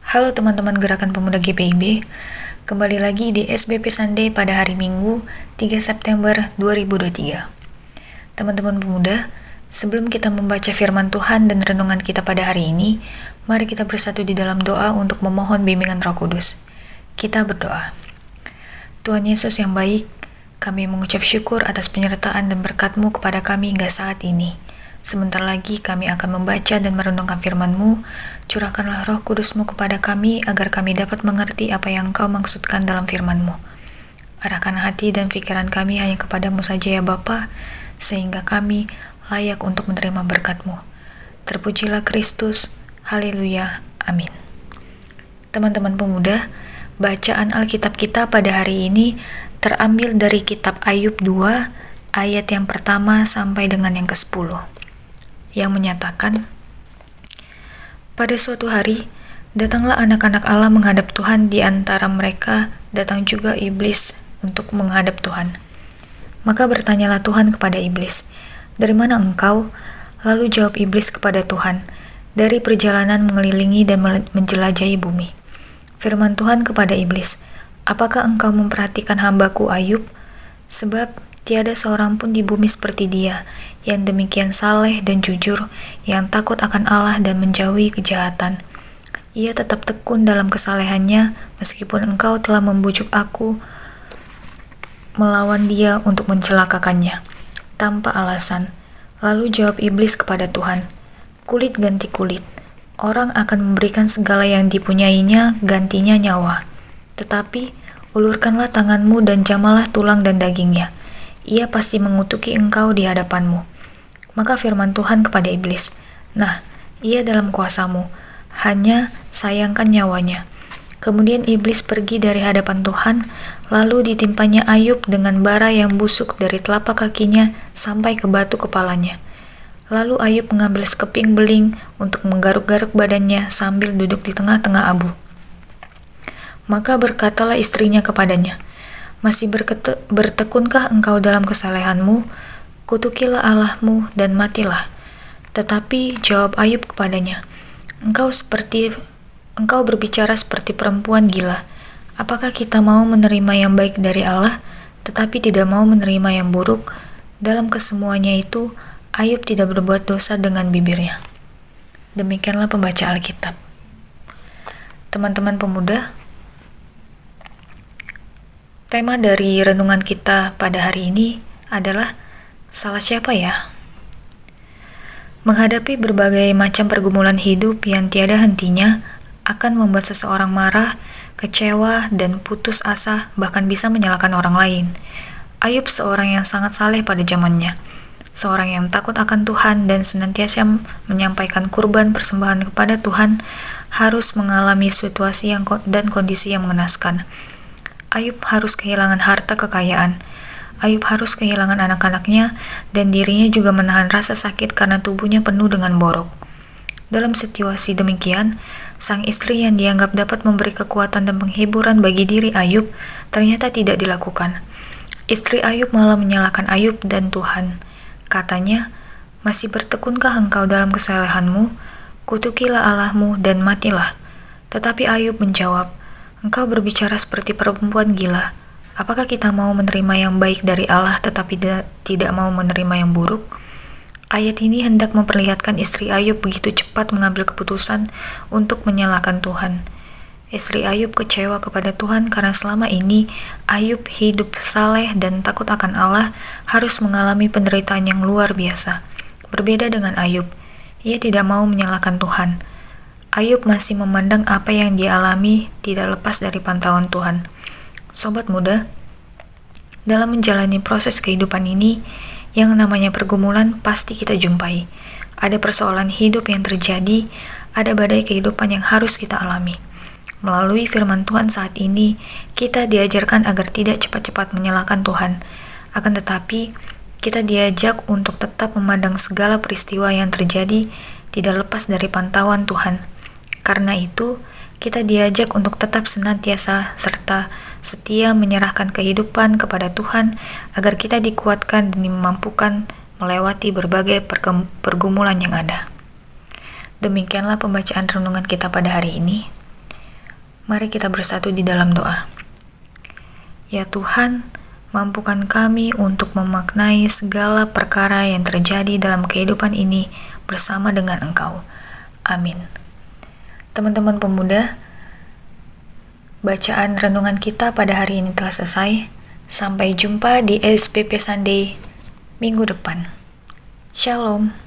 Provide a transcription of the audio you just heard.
Halo teman-teman Gerakan Pemuda GPIB, kembali lagi di SBP Sunday pada hari Minggu 3 September 2023. Teman-teman pemuda, sebelum kita membaca firman Tuhan dan renungan kita pada hari ini, mari kita bersatu di dalam doa untuk memohon bimbingan Roh Kudus. Kita berdoa. Tuhan Yesus yang baik, kami mengucap syukur atas penyertaan dan berkat-Mu kepada kami hingga saat ini. Sebentar lagi kami akan membaca dan merenungkan firman-Mu. Curahkanlah Roh Kudus-Mu kepada kami agar kami dapat mengerti apa yang Engkau maksudkan dalam firman-Mu. Arahkan hati dan pikiran kami hanya kepada-Mu saja ya Bapa, sehingga kami layak untuk menerima berkat-Mu. Terpujilah Kristus. Haleluya. Amin. Teman-teman pemuda, bacaan Alkitab kita pada hari ini terambil dari kitab Ayub 2 ayat yang pertama sampai dengan yang ke-10. Yang menyatakan, pada suatu hari, datanglah anak-anak Allah menghadap Tuhan, di antara mereka datang juga iblis untuk menghadap Tuhan. Maka bertanyalah Tuhan kepada iblis, dari mana engkau? Lalu jawab iblis kepada Tuhan, dari perjalanan mengelilingi dan menjelajahi bumi. Firman Tuhan kepada iblis, apakah engkau memperhatikan hambaku Ayub? Sebab tiada seorang pun di bumi seperti dia, yang demikian saleh dan jujur, yang takut akan Allah dan menjauhi kejahatan. Ia tetap tekun dalam kesalehannya, meskipun engkau telah membujuk aku melawan dia untuk mencelakakannya, tanpa alasan. Lalu jawab iblis kepada Tuhan, kulit ganti kulit. Orang akan memberikan segala yang dipunyainya, gantinya nyawa. Tetapi ulurkanlah tanganmu dan jamalah tulang dan dagingnya. Ia pasti mengutuki engkau di hadapanmu. Maka firman Tuhan kepada iblis, nah, ia dalam kuasamu, hanya sayangkan nyawanya. Kemudian iblis pergi dari hadapan Tuhan, lalu ditimpanya Ayub dengan bara yang busuk dari telapak kakinya sampai ke batu kepalanya. Lalu Ayub mengambil sekeping beling untuk menggaruk-garuk badannya sambil duduk di tengah-tengah abu. Maka berkatalah istrinya kepadanya, masih bertekunkah engkau dalam kesalehanmu? Kutukilah Allahmu dan matilah. Tetapi jawab Ayub kepadanya, engkau berbicara seperti perempuan gila. Apakah kita mau menerima yang baik dari Allah, tetapi tidak mau menerima yang buruk? Dalam kesemuanya itu, Ayub tidak berbuat dosa dengan bibirnya. Demikianlah pembaca Alkitab. Teman-teman pemuda, tema dari renungan kita pada hari ini adalah salah siapa ya? Menghadapi berbagai macam pergumulan hidup yang tiada hentinya akan membuat seseorang marah, kecewa, dan putus asa, bahkan bisa menyalahkan orang lain. Ayub seorang yang sangat saleh pada zamannya, seorang yang takut akan Tuhan dan senantiasa menyampaikan kurban persembahan kepada Tuhan, harus mengalami situasi dan kondisi yang mengenaskan. Ayub harus kehilangan harta kekayaan. Ayub harus kehilangan anak-anaknya, dan dirinya juga menahan rasa sakit karena tubuhnya penuh dengan borok. Dalam situasi demikian, sang istri yang dianggap dapat memberi kekuatan dan penghiburan bagi diri Ayub ternyata tidak dilakukan. Istri Ayub malah menyalahkan Ayub dan Tuhan. Katanya, masih bertekunkah engkau dalam kesalehanmu? Kutukilah Allahmu dan matilah. Tetapi Ayub menjawab, engkau berbicara seperti perempuan gila. Apakah kita mau menerima yang baik dari Allah tetapi tidak mau menerima yang buruk? Ayat ini hendak memperlihatkan istri Ayub begitu cepat mengambil keputusan untuk menyalahkan Tuhan. Istri Ayub kecewa kepada Tuhan karena selama ini Ayub hidup saleh dan takut akan Allah, harus mengalami penderitaan yang luar biasa. Berbeda dengan Ayub, ia tidak mau menyalahkan Tuhan. Ayub masih memandang apa yang dia alami tidak lepas dari pantauan Tuhan. Sobat muda, dalam menjalani proses kehidupan ini, yang namanya pergumulan pasti kita jumpai. Ada persoalan hidup yang terjadi, ada badai kehidupan yang harus kita alami. Melalui firman Tuhan saat ini, kita diajarkan agar tidak cepat-cepat menyalahkan Tuhan. Akan tetapi, kita diajak untuk tetap memandang segala peristiwa yang terjadi tidak lepas dari pantauan Tuhan. Karena itu, kita diajak untuk tetap senantiasa serta setia menyerahkan kehidupan kepada Tuhan agar kita dikuatkan dan dimampukan melewati berbagai pergumulan yang ada. Demikianlah pembacaan renungan kita pada hari ini. Mari kita bersatu di dalam doa. Ya Tuhan, mampukan kami untuk memaknai segala perkara yang terjadi dalam kehidupan ini bersama dengan Engkau. Amin. Teman-teman pemuda, bacaan renungan kita pada hari ini telah selesai. Sampai jumpa di SPP Sunday minggu depan. Shalom.